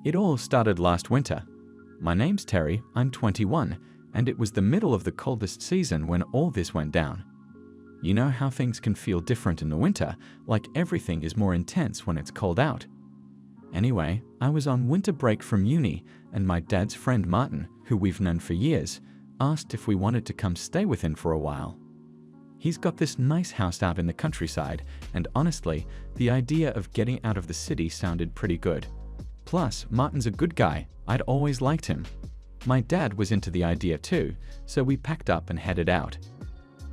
It all started last winter. My name's Terry, I'm 21, and it was the middle of the coldest season when all this went down. You know how things can feel different in the winter, like everything is more intense when it's cold out. Anyway, I was on winter break from uni, and my dad's friend Martin, who we've known for years, asked if we wanted to come stay with him for a while. He's got this nice house out in the countryside, and honestly, the idea of getting out of the city sounded pretty good. Plus, Martin's a good guy. I'd always liked him. My dad was into the idea too, so we packed up and headed out.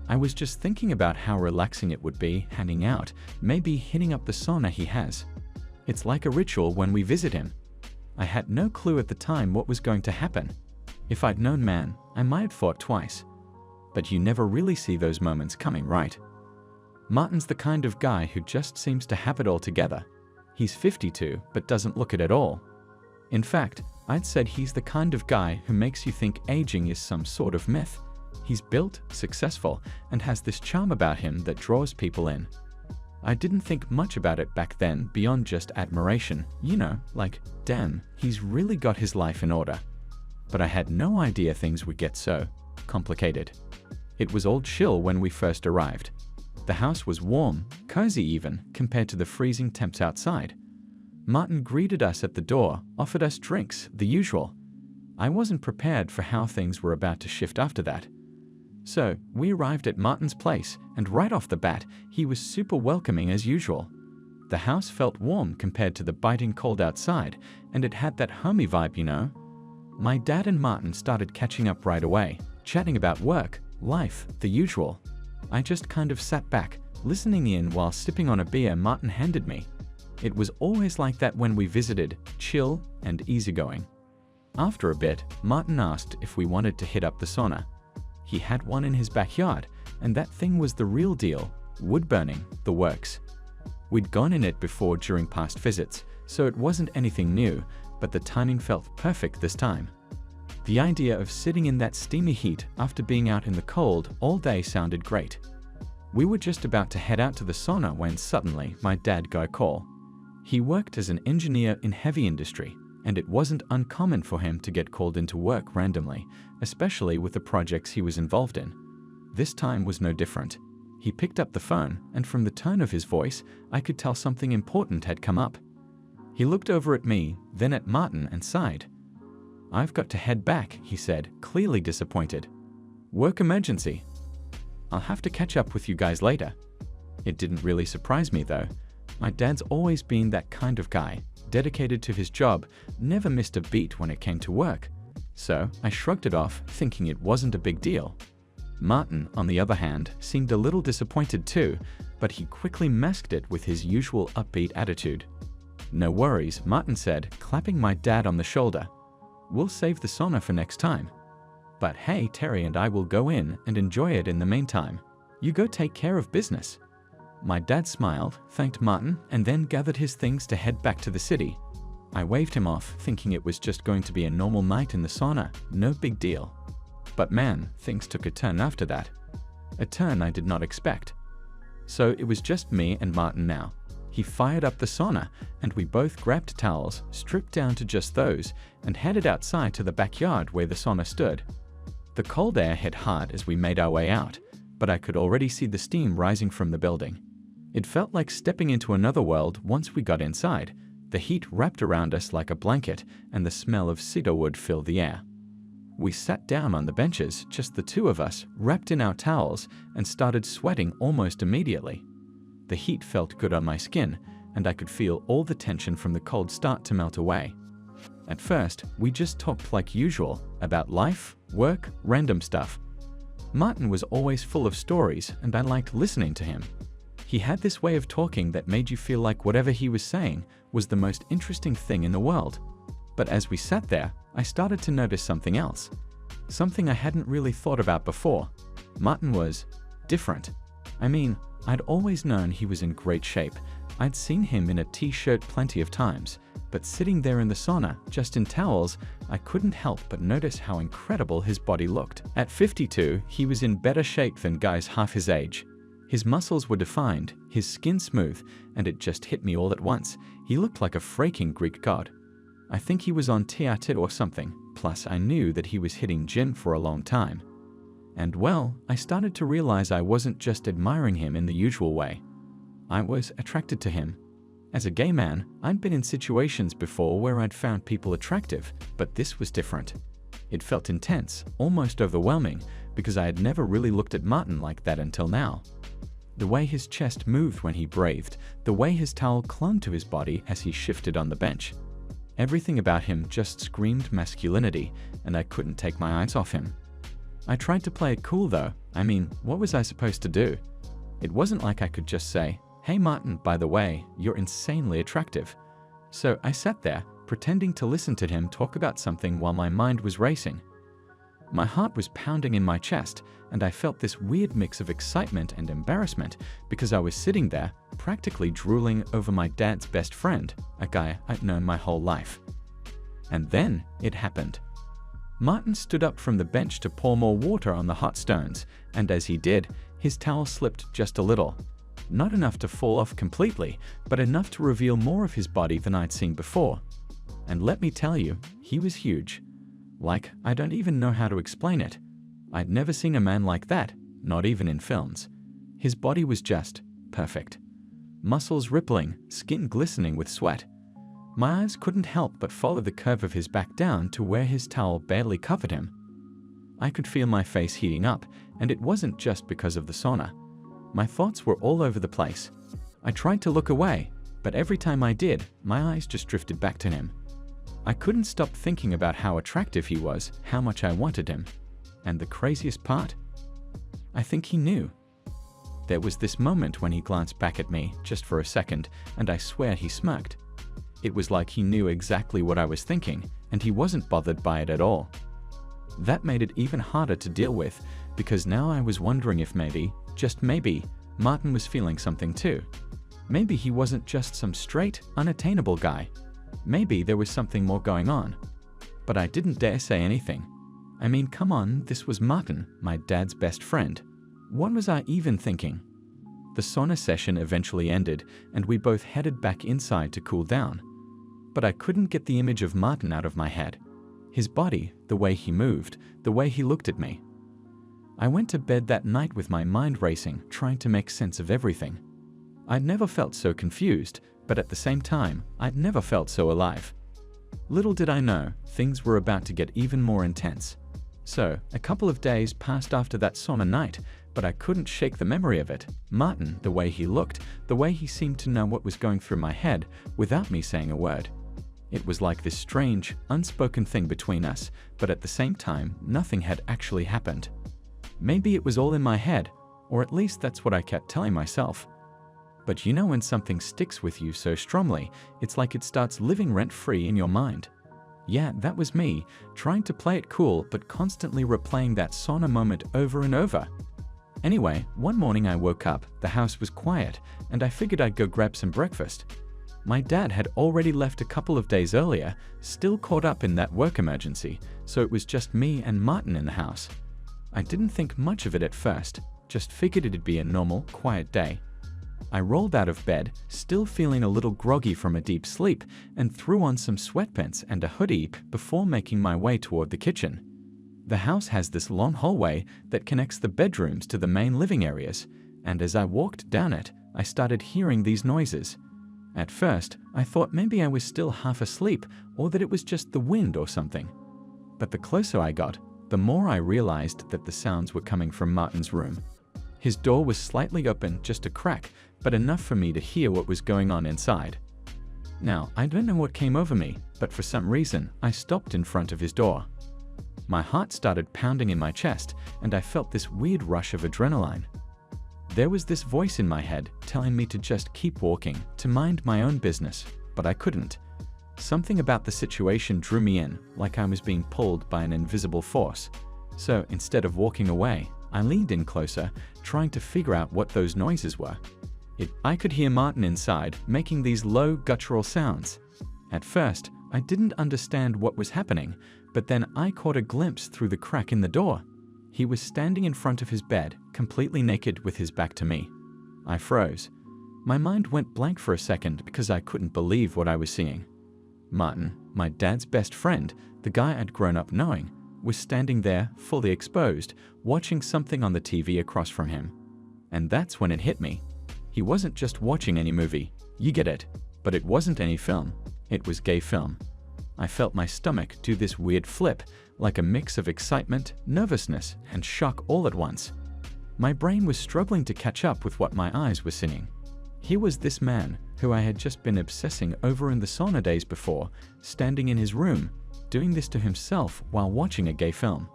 I was just thinking about how relaxing it would be hanging out, maybe hitting up the sauna he has. It's like a ritual when we visit him. I had no clue at the time what was going to happen. If I'd known, man, I might have thought twice. But you never really see those moments coming, right? Martin's the kind of guy who just seems to have it all together. He's 52, but doesn't look it at all. In fact, I'd said he's the kind of guy who makes you think aging is some sort of myth. He's built, successful, and has this charm about him that draws people in. I didn't think much about it back then beyond just admiration, you know, like, damn, he's really got his life in order. But I had no idea things would get so complicated. It was all chill when we first arrived. The house was warm, cozy even, compared to the freezing temps outside. Martin greeted us at the door, offered us drinks, the usual. I wasn't prepared for how things were about to shift after that. So, we arrived at Martin's place, and right off the bat, he was super welcoming as usual. The house felt warm compared to the biting cold outside, and it had that homey vibe, you know. My dad and Martin started catching up right away, chatting about work, life, the usual. I just kind of sat back, listening in while sipping on a beer Martin handed me. It was always like that when we visited, chill and easygoing. After a bit, Martin asked if we wanted to hit up the sauna. He had one in his backyard, and that thing was the real deal, wood burning, the works. We'd gone in it before during past visits, so it wasn't anything new, but the timing felt perfect this time. The idea of sitting in that steamy heat after being out in the cold all day sounded great. We were just about to head out to the sauna when suddenly my dad got a call. He worked as an engineer in heavy industry, and it wasn't uncommon for him to get called into work randomly, especially with the projects he was involved in. This time was no different. He picked up the phone, and from the tone of his voice, I could tell something important had come up. He looked over at me, then at Martin, and sighed. "I've got to head back," he said, clearly disappointed. "Work emergency. I'll have to catch up with you guys later." It didn't really surprise me though. My dad's always been that kind of guy, dedicated to his job, never missed a beat when it came to work. So I shrugged it off, thinking it wasn't a big deal. Martin, on the other hand, seemed a little disappointed too, but he quickly masked it with his usual upbeat attitude. "No worries," Martin said, clapping my dad on the shoulder. "We'll save the sauna for next time. But hey, Terry and I will go in and enjoy it in the meantime. You go take care of business." My dad smiled, thanked Martin, and then gathered his things to head back to the city. I waved him off, thinking it was just going to be a normal night in the sauna, no big deal. But man, things took a turn after that. A turn I did not expect. So it was just me and Martin now. He fired up the sauna, and we both grabbed towels, stripped down to just those, and headed outside to the backyard where the sauna stood. The cold air hit hard as we made our way out, but I could already see the steam rising from the building. It felt like stepping into another world once we got inside. The heat wrapped around us like a blanket, and the smell of cedar wood filled the air. We sat down on the benches, just the two of us, wrapped in our towels, and started sweating almost immediately. The heat felt good on my skin, and I could feel all the tension from the cold start to melt away. At first, we just talked like usual, about life, work, random stuff. Martin was always full of stories, and I liked listening to him. He had this way of talking that made you feel like whatever he was saying was the most interesting thing in the world. But as we sat there, I started to notice something else. Something I hadn't really thought about before. Martin was different. I mean, I'd always known he was in great shape. I'd seen him in a t-shirt plenty of times, but sitting there in the sauna, just in towels, I couldn't help but notice how incredible his body looked. At 52, he was in better shape than guys half his age. His muscles were defined, his skin smooth, and it just hit me all at once. He looked like a freaking Greek god. I think he was on tiatit or something, plus I knew that he was hitting gym for a long time. And well, I started to realize I wasn't just admiring him in the usual way. I was attracted to him. As a gay man, I'd been in situations before where I'd found people attractive, but this was different. It felt intense, almost overwhelming, because I had never really looked at Martin like that until now. The way his chest moved when he breathed, the way his towel clung to his body as he shifted on the bench. Everything about him just screamed masculinity, and I couldn't take my eyes off him. I tried to play it cool though. I mean, what was I supposed to do? It wasn't like I could just say, "Hey Martin, by the way, you're insanely attractive." So I sat there, pretending to listen to him talk about something while my mind was racing. My heart was pounding in my chest, and I felt this weird mix of excitement and embarrassment because I was sitting there, practically drooling over my dad's best friend, a guy I'd known my whole life. And then it happened. Martin stood up from the bench to pour more water on the hot stones, and as he did, his towel slipped just a little. Not enough to fall off completely, but enough to reveal more of his body than I'd seen before. And let me tell you, he was huge. Like, I don't even know how to explain it. I'd never seen a man like that, not even in films. His body was just perfect. Muscles rippling, skin glistening with sweat. My eyes couldn't help but follow the curve of his back down to where his towel barely covered him. I could feel my face heating up, and it wasn't just because of the sauna. My thoughts were all over the place. I tried to look away, but every time I did, my eyes just drifted back to him. I couldn't stop thinking about how attractive he was, how much I wanted him. And the craziest part? I think he knew. There was this moment when he glanced back at me, just for a second, and I swear he smirked. It was like he knew exactly what I was thinking, and he wasn't bothered by it at all. That made it even harder to deal with, because now I was wondering if maybe, just maybe, Martin was feeling something too. Maybe he wasn't just some straight, unattainable guy. Maybe there was something more going on. But I didn't dare say anything. I mean, come on, this was Martin, my dad's best friend. What was I even thinking? The sauna session eventually ended, and we both headed back inside to cool down. But I couldn't get the image of Martin out of my head. His body, the way he moved, the way he looked at me. I went to bed that night with my mind racing, trying to make sense of everything. I'd never felt so confused, but at the same time, I'd never felt so alive. Little did I know, things were about to get even more intense. So, a couple of days passed after that sauna night, but I couldn't shake the memory of it. Martin, the way he looked, the way he seemed to know what was going through my head, without me saying a word. It was like this strange, unspoken thing between us, but at the same time, nothing had actually happened. Maybe it was all in my head, or at least that's what I kept telling myself. But you know when something sticks with you so strongly, it's like it starts living rent-free in your mind. Yeah, that was me, trying to play it cool but constantly replaying that sauna moment over and over. Anyway, one morning I woke up, the house was quiet, and I figured I'd go grab some breakfast. My dad had already left a couple of days earlier, still caught up in that work emergency, so it was just me and Martin in the house. I didn't think much of it at first, just figured it'd be a normal, quiet day. I rolled out of bed, still feeling a little groggy from a deep sleep, and threw on some sweatpants and a hoodie before making my way toward the kitchen. The house has this long hallway that connects the bedrooms to the main living areas, and as I walked down it, I started hearing these noises. At first, I thought maybe I was still half asleep or that it was just the wind or something. But the closer I got, the more I realized that the sounds were coming from Martin's room. His door was slightly open, just a crack, but enough for me to hear what was going on inside. Now, I don't know what came over me, but for some reason, I stopped in front of his door. My heart started pounding in my chest, and I felt this weird rush of adrenaline. There was this voice in my head telling me to just keep walking, to mind my own business, but I couldn't. Something about the situation drew me in, like I was being pulled by an invisible force. So instead of walking away, I leaned in closer, trying to figure out what those noises were. I could hear Martin inside, making these low, guttural sounds. At first, I didn't understand what was happening, but then I caught a glimpse through the crack in the door. He was standing in front of his bed, completely naked with his back to me. I froze. My mind went blank for a second because I couldn't believe what I was seeing. Martin, My dad's best friend, the guy I'd grown up knowing, was standing there, fully exposed, watching something on the TV across from him. And that's when it hit me. He wasn't just watching any movie, you get it, but it wasn't any film, it was gay film. I felt my stomach do this weird flip, like a mix of excitement, nervousness, and shock all at once. My brain was struggling to catch up with what my eyes were seeing. Here was this man, who I had just been obsessing over in the sauna days before, standing in his room, doing this to himself while watching a gay film.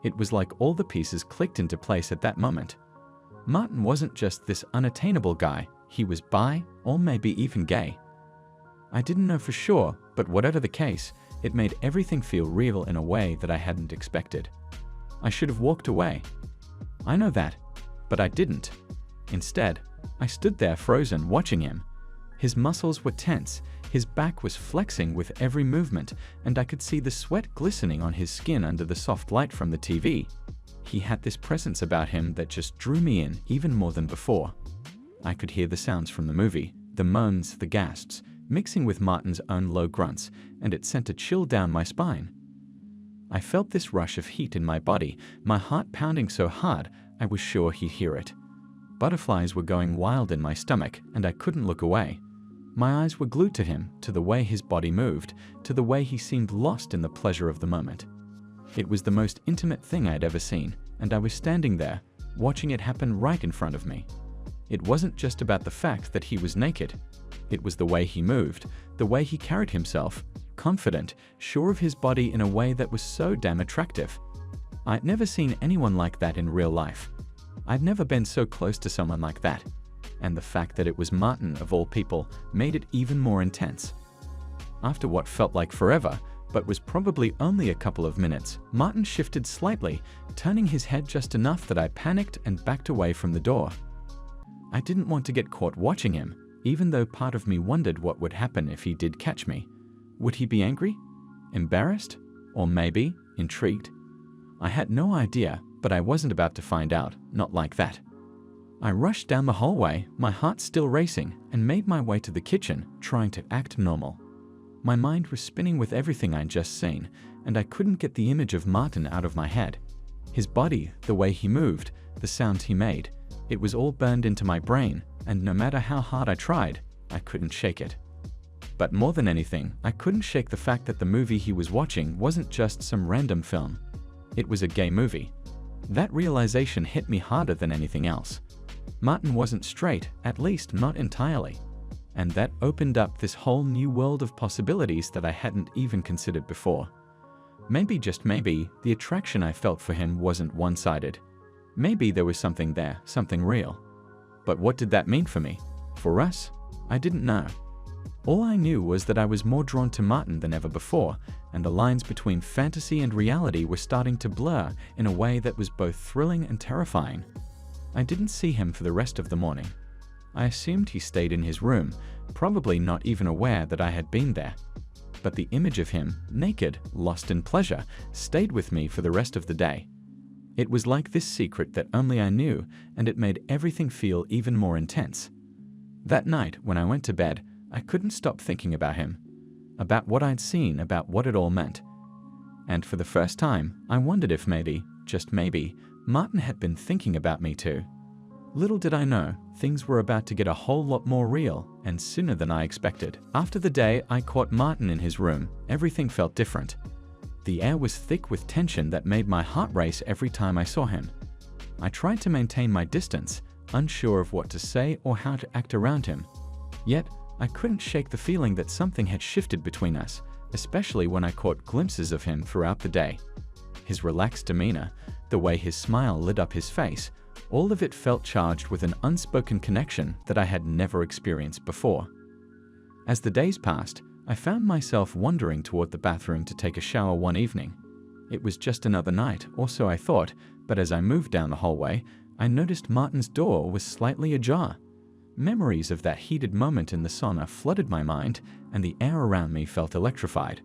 It was like all the pieces clicked into place at that moment. Martin wasn't just this unattainable guy, he was bi, or maybe even gay. I didn't know for sure, but whatever the case, it made everything feel real in a way that I hadn't expected. I should have walked away. I know that, but I didn't. Instead, I stood there frozen watching him. His muscles were tense, his back was flexing with every movement, and I could see the sweat glistening on his skin under the soft light from the TV. He had this presence about him that just drew me in even more than before. I could hear the sounds from the movie, the moans, the gasps, mixing with Martin's own low grunts, and it sent a chill down my spine. I felt this rush of heat in my body, my heart pounding so hard I was sure he'd hear it. Butterflies were going wild in my stomach, and I couldn't look away. My eyes were glued to him, to the way his body moved, to the way he seemed lost in the pleasure of the moment. It was the most intimate thing I'd ever seen, and I was standing there, watching it happen right in front of me. It wasn't just about the fact that he was naked. It was the way he moved, the way he carried himself, confident, sure of his body in a way that was so damn attractive. I'd never seen anyone like that in real life. I'd never been so close to someone like that. And the fact that it was Martin, of all people, made it even more intense. After what felt like forever, but was probably only a couple of minutes, Martin shifted slightly, turning his head just enough that I panicked and backed away from the door. I didn't want to get caught watching him, even though part of me wondered what would happen if he did catch me. Would he be angry? Embarrassed? Or maybe intrigued? I had no idea, but I wasn't about to find out, not like that. I rushed down the hallway, my heart still racing, and made my way to the kitchen, trying to act normal. My mind was spinning with everything I'd just seen, and I couldn't get the image of Martin out of my head. His body, the way he moved, the sounds he made, it was all burned into my brain, and no matter how hard I tried, I couldn't shake it. But more than anything, I couldn't shake the fact that the movie he was watching wasn't just some random film. It was a gay movie. That realization hit me harder than anything else. Martin wasn't straight, at least not entirely. And that opened up this whole new world of possibilities that I hadn't even considered before. Maybe, just maybe, the attraction I felt for him wasn't one-sided. Maybe there was something there, something real. But what did that mean for me? For us? I didn't know. All I knew was that I was more drawn to Martin than ever before, and the lines between fantasy and reality were starting to blur in a way that was both thrilling and terrifying. I didn't see him for the rest of the morning. I assumed he stayed in his room, probably not even aware that I had been there. But the image of him, naked, lost in pleasure, stayed with me for the rest of the day. It was like this secret that only I knew, and it made everything feel even more intense. That night, when I went to bed, I couldn't stop thinking about him, about what I'd seen, about what it all meant. And for the first time, I wondered if maybe, just maybe, Martin had been thinking about me too. Little did I know, things were about to get a whole lot more real, and sooner than I expected. After the day I caught Martin in his room, everything felt different. The air was thick with tension that made my heart race every time I saw him. I tried to maintain my distance, unsure of what to say or how to act around him. Yet, I couldn't shake the feeling that something had shifted between us, especially when I caught glimpses of him throughout the day. His relaxed demeanor, the way his smile lit up his face, all of it felt charged with an unspoken connection that I had never experienced before. As the days passed, I found myself wandering toward the bathroom to take a shower one evening. It was just another night, or so I thought, but as I moved down the hallway, I noticed Martin's door was slightly ajar. Memories of that heated moment in the sauna flooded my mind, and the air around me felt electrified.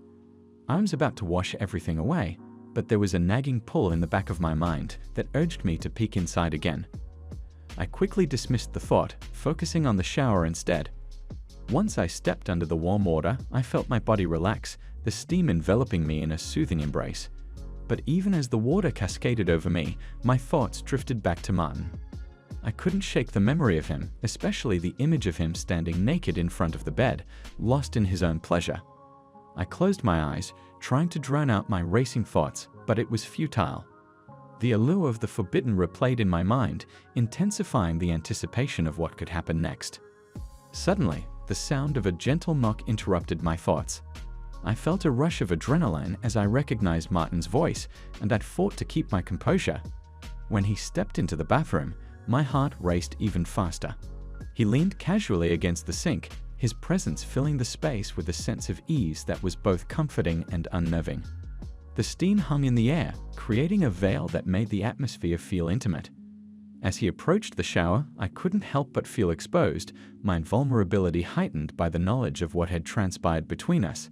I was about to wash everything away, but there was a nagging pull in the back of my mind that urged me to peek inside again. I quickly dismissed the thought, focusing on the shower instead. Once I stepped under the warm water, I felt my body relax, the steam enveloping me in a soothing embrace. But even as the water cascaded over me, my thoughts drifted back to Martin. I couldn't shake the memory of him, especially the image of him standing naked in front of the bed, lost in his own pleasure. I closed my eyes, trying to drown out my racing thoughts, but it was futile. The allure of the forbidden replayed in my mind, intensifying the anticipation of what could happen next. Suddenly, the sound of a gentle knock interrupted my thoughts. I felt a rush of adrenaline as I recognized Martin's voice, and I'd fought to keep my composure. When he stepped into the bathroom, my heart raced even faster. He leaned casually against the sink, his presence filling the space with a sense of ease that was both comforting and unnerving. The steam hung in the air, creating a veil that made the atmosphere feel intimate. As he approached the shower, I couldn't help but feel exposed, my vulnerability heightened by the knowledge of what had transpired between us.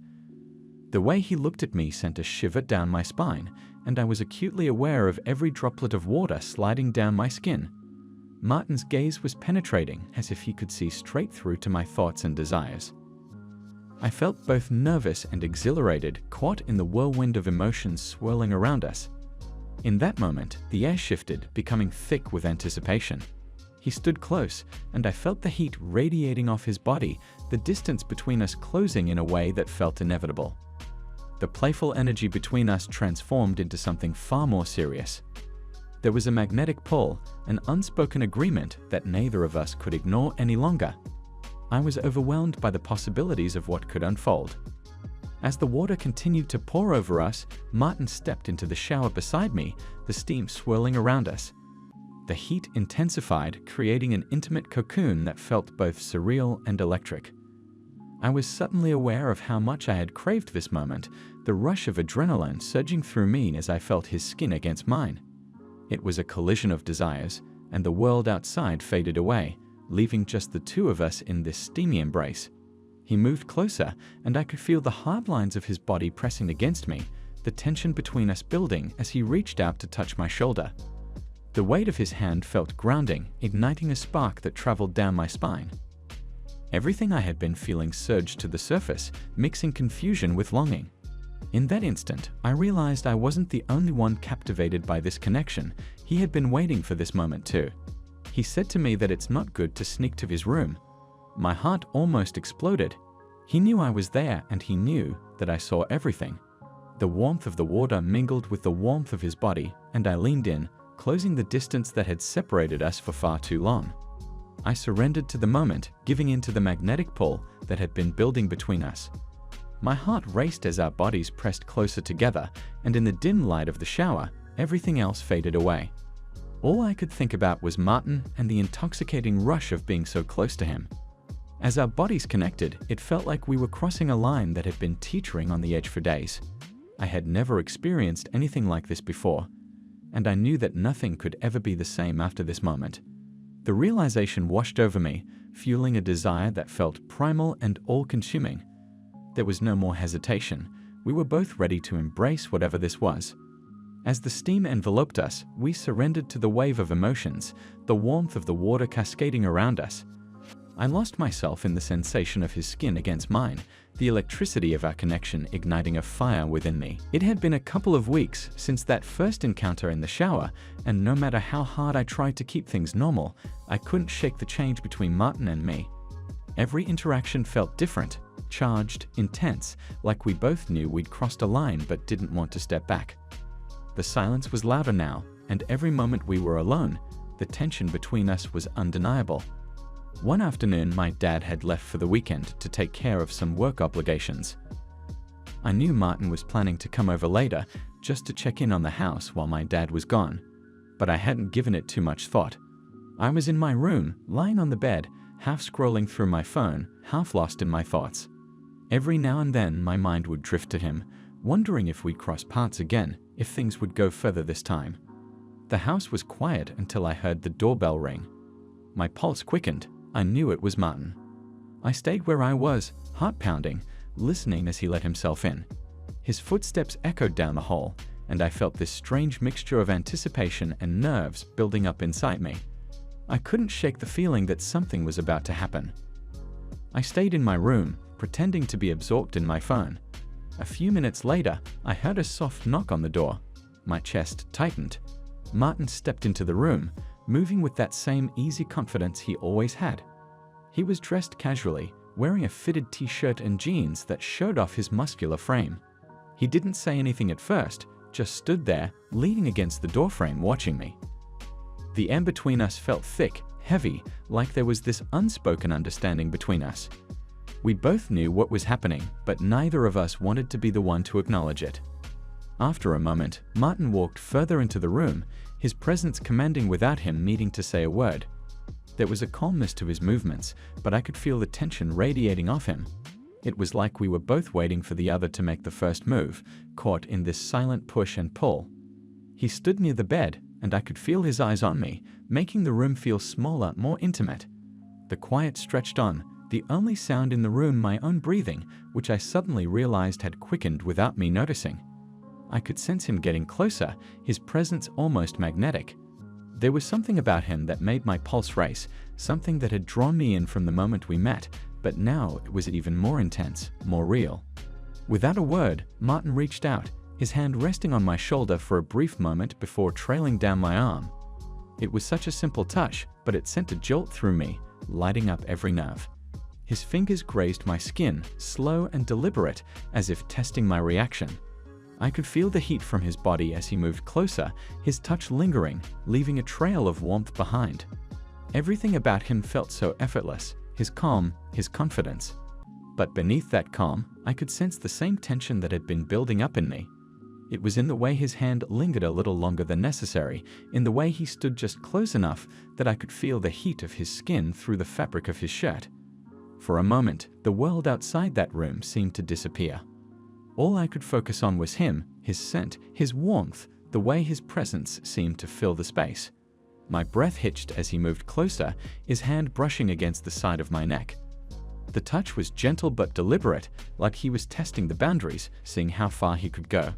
The way he looked at me sent a shiver down my spine, and I was acutely aware of every droplet of water sliding down my skin. Martin's gaze was penetrating, as if he could see straight through to my thoughts and desires. I felt both nervous and exhilarated, caught in the whirlwind of emotions swirling around us. In that moment, the air shifted, becoming thick with anticipation. He stood close, and I felt the heat radiating off his body, the distance between us closing in a way that felt inevitable. The playful energy between us transformed into something far more serious. There was a magnetic pull, an unspoken agreement that neither of us could ignore any longer. I was overwhelmed by the possibilities of what could unfold. As the water continued to pour over us, Martin stepped into the shower beside me, the steam swirling around us. The heat intensified, creating an intimate cocoon that felt both surreal and electric. I was suddenly aware of how much I had craved this moment, the rush of adrenaline surging through me as I felt his skin against mine. It was a collision of desires, and the world outside faded away, leaving just the two of us in this steamy embrace. He moved closer, and I could feel the hard lines of his body pressing against me, the tension between us building as he reached out to touch my shoulder. The weight of his hand felt grounding, igniting a spark that traveled down my spine. Everything I had been feeling surged to the surface, mixing confusion with longing. In that instant, I realized I wasn't the only one captivated by this connection. He had been waiting for this moment too. He said to me that it's not good to sneak to his room. My heart almost exploded. He knew I was there, and he knew that I saw everything. The warmth of the water mingled with the warmth of his body, and I leaned in, closing the distance that had separated us for far too long. I surrendered to the moment, giving in to the magnetic pull that had been building between us. My heart raced as our bodies pressed closer together, and in the dim light of the shower, everything else faded away. All I could think about was Martin and the intoxicating rush of being so close to him. As our bodies connected, it felt like we were crossing a line that had been teetering on the edge for days. I had never experienced anything like this before, and I knew that nothing could ever be the same after this moment. The realization washed over me, fueling a desire that felt primal and all-consuming. There was no more hesitation. We were both ready to embrace whatever this was. As the steam enveloped us, we surrendered to the wave of emotions, the warmth of the water cascading around us. I lost myself in the sensation of his skin against mine, the electricity of our connection igniting a fire within me. It had been a couple of weeks since that first encounter in the shower, and no matter how hard I tried to keep things normal, I couldn't shake the change between Martin and me. Every interaction felt different, charged, intense, like we both knew we'd crossed a line but didn't want to step back. The silence was louder now, and every moment we were alone, the tension between us was undeniable. One afternoon, my dad had left for the weekend to take care of some work obligations. I knew Martin was planning to come over later just to check in on the house while my dad was gone, but I hadn't given it too much thought. I was in my room, lying on the bed, half scrolling through my phone, half lost in my thoughts. Every now and then, my mind would drift to him, wondering if we'd cross paths again, if things would go further this time. The house was quiet until I heard the doorbell ring. My pulse quickened. I knew it was Martin. I stayed where I was, heart pounding, listening as he let himself in. His footsteps echoed down the hall, and I felt this strange mixture of anticipation and nerves building up inside me. I couldn't shake the feeling that something was about to happen. I stayed in my room, pretending to be absorbed in my phone. A few minutes later, I heard a soft knock on the door. My chest tightened. Martin stepped into the room, moving with that same easy confidence he always had. He was dressed casually, wearing a fitted t-shirt and jeans that showed off his muscular frame. He didn't say anything at first, just stood there, leaning against the doorframe watching me. The air between us felt thick, heavy, like there was this unspoken understanding between us. We both knew what was happening, but neither of us wanted to be the one to acknowledge it. After a moment, Martin walked further into the room, his presence commanding without him needing to say a word. There was a calmness to his movements, but I could feel the tension radiating off him. It was like we were both waiting for the other to make the first move, caught in this silent push and pull. He stood near the bed, and I could feel his eyes on me, making the room feel smaller, more intimate. The quiet stretched on, the only sound in the room my own breathing, which I suddenly realized had quickened without me noticing. I could sense him getting closer, his presence almost magnetic. There was something about him that made my pulse race, something that had drawn me in from the moment we met, but now it was even more intense, more real. Without a word, Martin reached out, his hand resting on my shoulder for a brief moment before trailing down my arm. It was such a simple touch, but it sent a jolt through me, lighting up every nerve. His fingers grazed my skin, slow and deliberate, as if testing my reaction. I could feel the heat from his body as he moved closer, his touch lingering, leaving a trail of warmth behind. Everything about him felt so effortless, his calm, his confidence. But beneath that calm, I could sense the same tension that had been building up in me. It was in the way his hand lingered a little longer than necessary, in the way he stood just close enough that I could feel the heat of his skin through the fabric of his shirt. For a moment, the world outside that room seemed to disappear. All I could focus on was him, his scent, his warmth, the way his presence seemed to fill the space. My breath hitched as he moved closer, his hand brushing against the side of my neck. The touch was gentle but deliberate, like he was testing the boundaries, seeing how far he could go.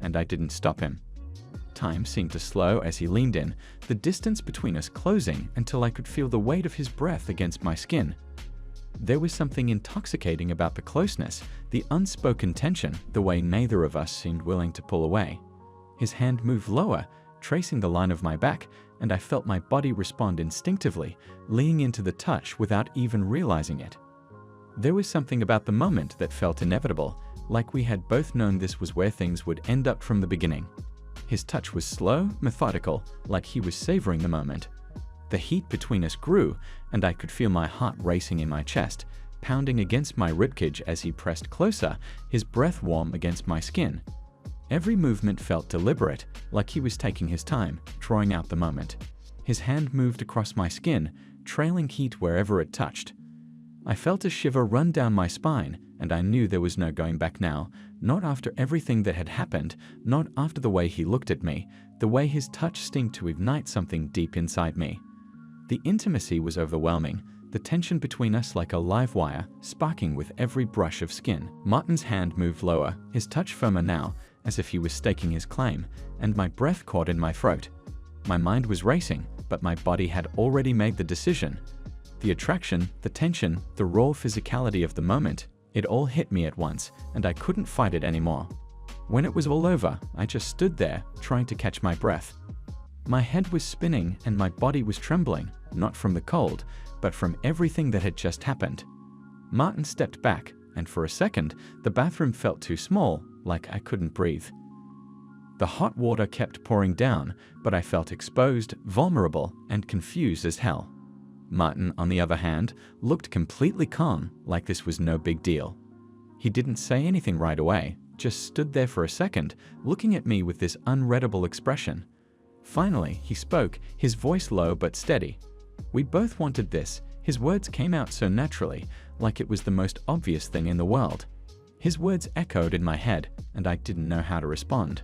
And I didn't stop him. Time seemed to slow as he leaned in, the distance between us closing until I could feel the weight of his breath against my skin. There was something intoxicating about the closeness, the unspoken tension, the way neither of us seemed willing to pull away. His hand moved lower, tracing the line of my back, and I felt my body respond instinctively, leaning into the touch without even realizing it. There was something about the moment that felt inevitable, like we had both known this was where things would end up from the beginning. His touch was slow, methodical, like he was savoring the moment. The heat between us grew, and I could feel my heart racing in my chest, pounding against my ribcage as he pressed closer, his breath warm against my skin. Every movement felt deliberate, like he was taking his time, drawing out the moment. His hand moved across my skin, trailing heat wherever it touched. I felt a shiver run down my spine, and I knew there was no going back now, not after everything that had happened, not after the way he looked at me, the way his touch seemed to ignite something deep inside me. The intimacy was overwhelming, the tension between us like a live wire, sparking with every brush of skin. Martin's hand moved lower, his touch firmer now, as if he was staking his claim, and my breath caught in my throat. My mind was racing, but my body had already made the decision. The attraction, the tension, the raw physicality of the moment, it all hit me at once, and I couldn't fight it anymore. When it was all over, I just stood there, trying to catch my breath. My head was spinning and my body was trembling, not from the cold, but from everything that had just happened. Martin stepped back, and for a second, the bathroom felt too small, like I couldn't breathe. The hot water kept pouring down, but I felt exposed, vulnerable, and confused as hell. Martin, on the other hand, looked completely calm, like this was no big deal. He didn't say anything right away, just stood there for a second, looking at me with this unreadable expression. Finally, he spoke, his voice low but steady. We both wanted this. His words came out so naturally, like it was the most obvious thing in the world. His words echoed in my head, and I didn't know how to respond.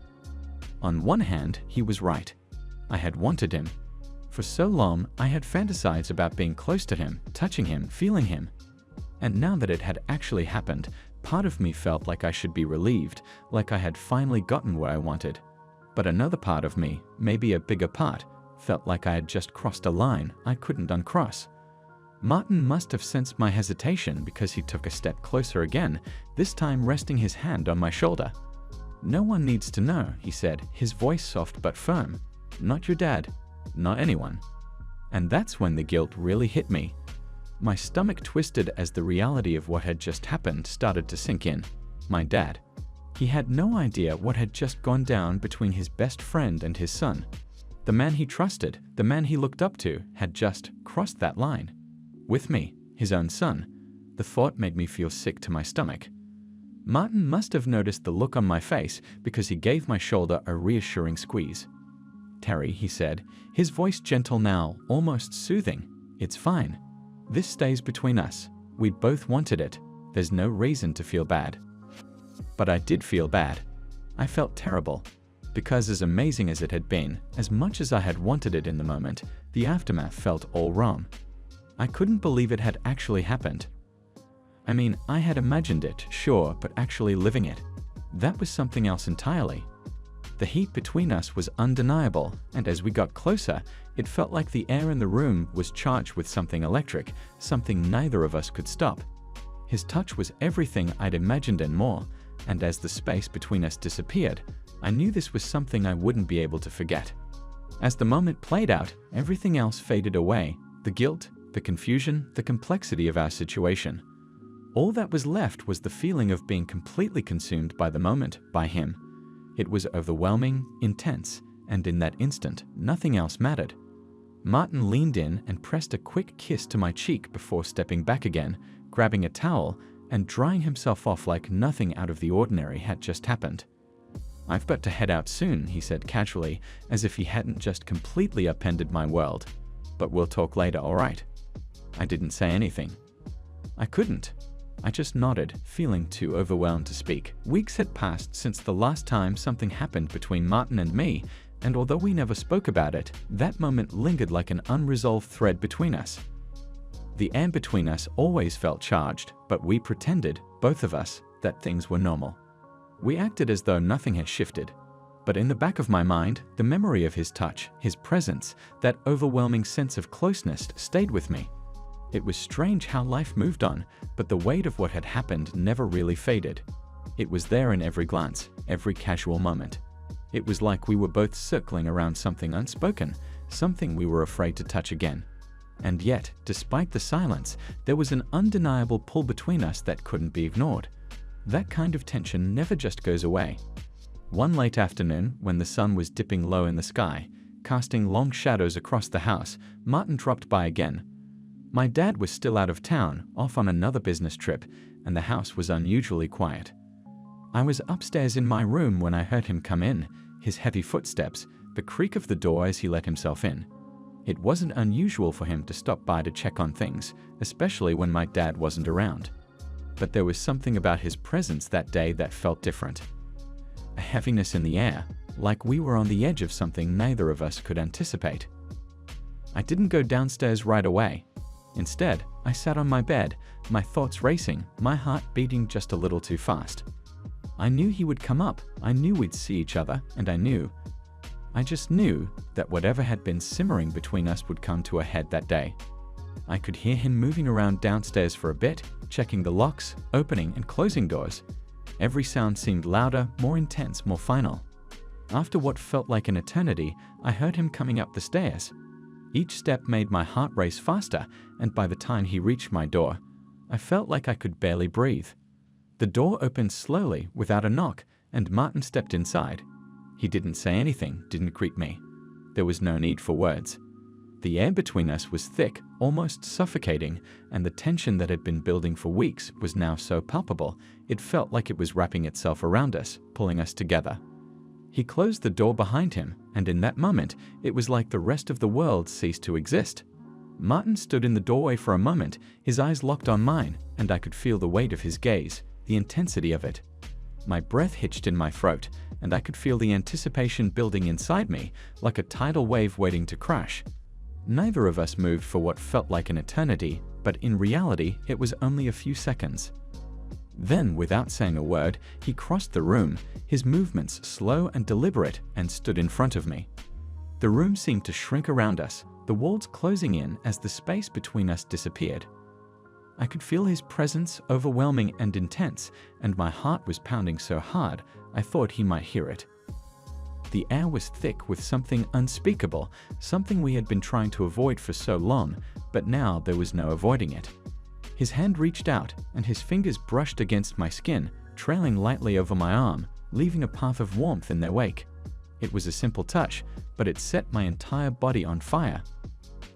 On one hand, he was right. I had wanted him. For so long, I had fantasized about being close to him, touching him, feeling him. And now that it had actually happened, part of me felt like I should be relieved, like I had finally gotten what I wanted. But another part of me, maybe a bigger part, felt like I had just crossed a line I couldn't uncross. Martin must have sensed my hesitation because he took a step closer again, this time resting his hand on my shoulder. "No one needs to know," he said, his voice soft but firm. "Not your dad. Not anyone." And that's when the guilt really hit me. My stomach twisted as the reality of what had just happened started to sink in. My dad. He had no idea what had just gone down between his best friend and his son. The man he trusted, the man he looked up to, had just crossed that line. With me, his own son. The thought made me feel sick to my stomach. Martin must have noticed the look on my face because he gave my shoulder a reassuring squeeze. "Terry," he said, his voice gentle now, almost soothing. "It's fine. This stays between us. We both wanted it. There's no reason to feel bad." But I did feel bad. I felt terrible. Because as amazing as it had been, as much as I had wanted it in the moment, the aftermath felt all wrong. I couldn't believe it had actually happened. I mean, I had imagined it, sure, but actually living it, that was something else entirely. The heat between us was undeniable, and as we got closer, it felt like the air in the room was charged with something electric, something neither of us could stop. His touch was everything I'd imagined and more, and as the space between us disappeared, I knew this was something I wouldn't be able to forget. As the moment played out, everything else faded away, the guilt, the confusion, the complexity of our situation. All that was left was the feeling of being completely consumed by the moment, by him. It was overwhelming, intense, and in that instant, nothing else mattered. Martin leaned in and pressed a quick kiss to my cheek before stepping back again, grabbing a towel, and drying himself off like nothing out of the ordinary had just happened. "I've got to head out soon," he said casually, as if he hadn't just completely upended my world. "But we'll talk later, all right?" I didn't say anything. I couldn't. I just nodded, feeling too overwhelmed to speak. Weeks had passed since the last time something happened between Martin and me, and although we never spoke about it, that moment lingered like an unresolved thread between us. The air between us always felt charged, but we pretended, both of us, that things were normal. We acted as though nothing had shifted. But in the back of my mind, the memory of his touch, his presence, that overwhelming sense of closeness stayed with me. It was strange how life moved on, but the weight of what had happened never really faded. It was there in every glance, every casual moment. It was like we were both circling around something unspoken, something we were afraid to touch again. And yet, despite the silence, there was an undeniable pull between us that couldn't be ignored. That kind of tension never just goes away. One late afternoon, when the sun was dipping low in the sky, casting long shadows across the house, Martin dropped by again. My dad was still out of town, off on another business trip, and the house was unusually quiet. I was upstairs in my room when I heard him come in, his heavy footsteps, the creak of the door as he let himself in. It wasn't unusual for him to stop by to check on things, especially when my dad wasn't around. But there was something about his presence that day that felt different. A heaviness in the air, like we were on the edge of something neither of us could anticipate. I didn't go downstairs right away. Instead, I sat on my bed, my thoughts racing, my heart beating just a little too fast. I knew he would come up, I knew we'd see each other, and I just knew that whatever had been simmering between us would come to a head that day. I could hear him moving around downstairs for a bit, checking the locks, opening and closing doors. Every sound seemed louder, more intense, more final. After what felt like an eternity, I heard him coming up the stairs. Each step made my heart race faster, and by the time he reached my door, I felt like I could barely breathe. The door opened slowly, without a knock, and Martin stepped inside. He didn't say anything, didn't greet me. There was no need for words. The air between us was thick, almost suffocating, and the tension that had been building for weeks was now so palpable, it felt like it was wrapping itself around us, pulling us together. He closed the door behind him, and in that moment, it was like the rest of the world ceased to exist. Martin stood in the doorway for a moment, his eyes locked on mine, and I could feel the weight of his gaze, the intensity of it. My breath hitched in my throat, and I could feel the anticipation building inside me, like a tidal wave waiting to crash. Neither of us moved for what felt like an eternity, but in reality, it was only a few seconds. Then, without saying a word, he crossed the room, his movements slow and deliberate, and stood in front of me. The room seemed to shrink around us, the walls closing in as the space between us disappeared. I could feel his presence overwhelming and intense, and my heart was pounding so hard I thought he might hear it. The air was thick with something unspeakable, something we had been trying to avoid for so long, but now there was no avoiding it. His hand reached out, and his fingers brushed against my skin, trailing lightly over my arm, leaving a path of warmth in their wake. It was a simple touch, but it set my entire body on fire.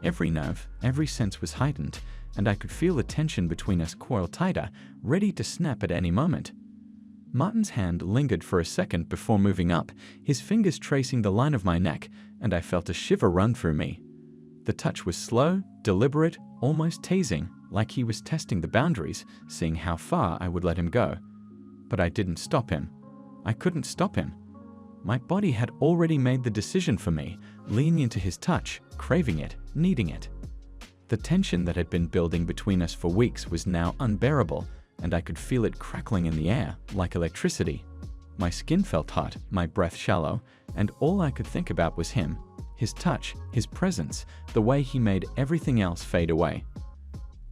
Every nerve, every sense was heightened, and I could feel the tension between us coil tighter, ready to snap at any moment. Martin's hand lingered for a second before moving up, his fingers tracing the line of my neck, and I felt a shiver run through me. The touch was slow, deliberate, almost teasing, like he was testing the boundaries, seeing how far I would let him go. But I didn't stop him. I couldn't stop him. My body had already made the decision for me, leaning into his touch, craving it, needing it. The tension that had been building between us for weeks was now unbearable, and I could feel it crackling in the air, like electricity. My skin felt hot, my breath shallow, and all I could think about was him, his touch, his presence, the way he made everything else fade away.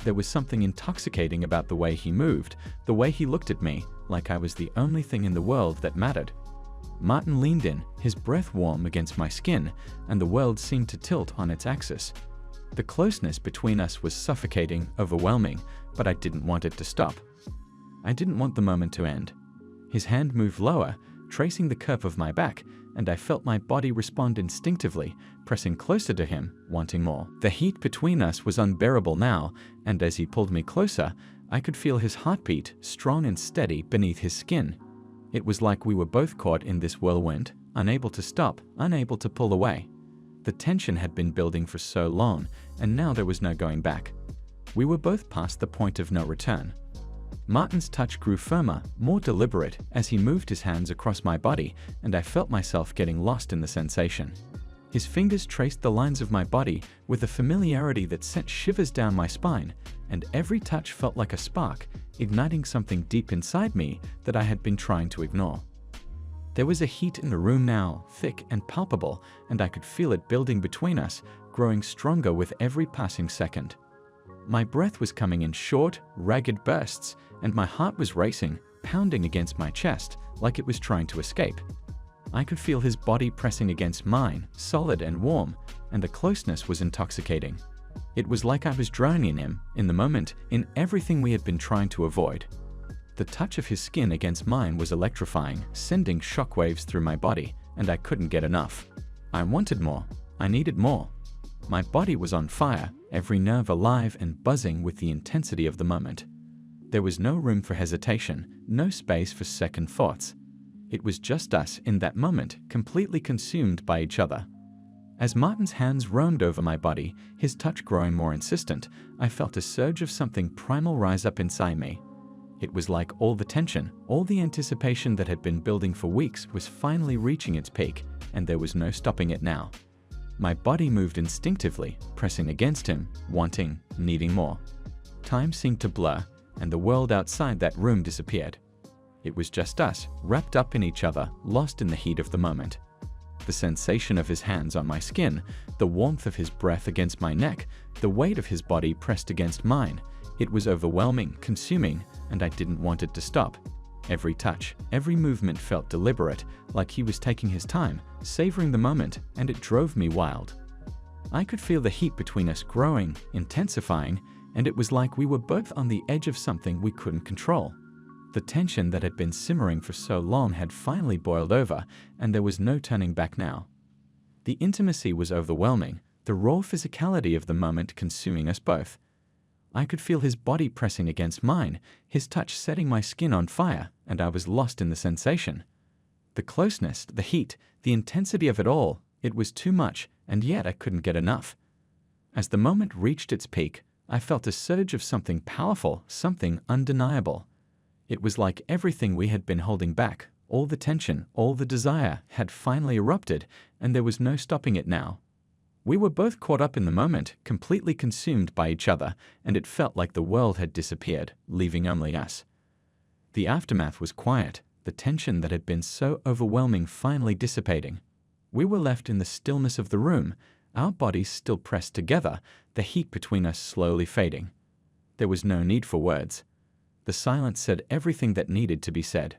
There was something intoxicating about the way he moved, the way he looked at me, like I was the only thing in the world that mattered. Martin leaned in, his breath warm against my skin, and the world seemed to tilt on its axis. The closeness between us was suffocating, overwhelming, but I didn't want it to stop. I didn't want the moment to end. His hand moved lower, tracing the curve of my back, and I felt my body respond instinctively, pressing closer to him, wanting more. The heat between us was unbearable now, and as he pulled me closer, I could feel his heartbeat, strong and steady, beneath his skin. It was like we were both caught in this whirlwind, unable to stop, unable to pull away. The tension had been building for so long, and now there was no going back. We were both past the point of no return. Martin's touch grew firmer, more deliberate, as he moved his hands across my body, and I felt myself getting lost in the sensation. His fingers traced the lines of my body with a familiarity that sent shivers down my spine, and every touch felt like a spark, igniting something deep inside me that I had been trying to ignore. There was a heat in the room now, thick and palpable, and I could feel it building between us, growing stronger with every passing second. My breath was coming in short, ragged bursts, and my heart was racing, pounding against my chest, like it was trying to escape. I could feel his body pressing against mine, solid and warm, and the closeness was intoxicating. It was like I was drowning in him, in the moment, in everything we had been trying to avoid. The touch of his skin against mine was electrifying, sending shockwaves through my body, and I couldn't get enough. I wanted more. I needed more. My body was on fire, every nerve alive and buzzing with the intensity of the moment. There was no room for hesitation, no space for second thoughts. It was just us in that moment, completely consumed by each other. As Martin's hands roamed over my body, his touch growing more insistent, I felt a surge of something primal rise up inside me. It was like all the tension, all the anticipation that had been building for weeks was finally reaching its peak, and there was no stopping it now. My body moved instinctively, pressing against him, wanting, needing more. Time seemed to blur, and the world outside that room disappeared. It was just us, wrapped up in each other, lost in the heat of the moment. The sensation of his hands on my skin, the warmth of his breath against my neck, the weight of his body pressed against mine. It was overwhelming, consuming, and I didn't want it to stop. Every touch, every movement felt deliberate, like he was taking his time, savoring the moment, and it drove me wild. I could feel the heat between us growing, intensifying, and it was like we were both on the edge of something we couldn't control. The tension that had been simmering for so long had finally boiled over, and there was no turning back now. The intimacy was overwhelming, the raw physicality of the moment consuming us both. I could feel his body pressing against mine, his touch setting my skin on fire, and I was lost in the sensation. The closeness, the heat, the intensity of it all, it was too much, and yet I couldn't get enough. As the moment reached its peak, I felt a surge of something powerful, something undeniable. It was like everything we had been holding back, all the tension, all the desire, had finally erupted, and there was no stopping it now. We were both caught up in the moment, completely consumed by each other, and it felt like the world had disappeared, leaving only us. The aftermath was quiet, the tension that had been so overwhelming finally dissipating. We were left in the stillness of the room, our bodies still pressed together, the heat between us slowly fading. There was no need for words. The silence said everything that needed to be said.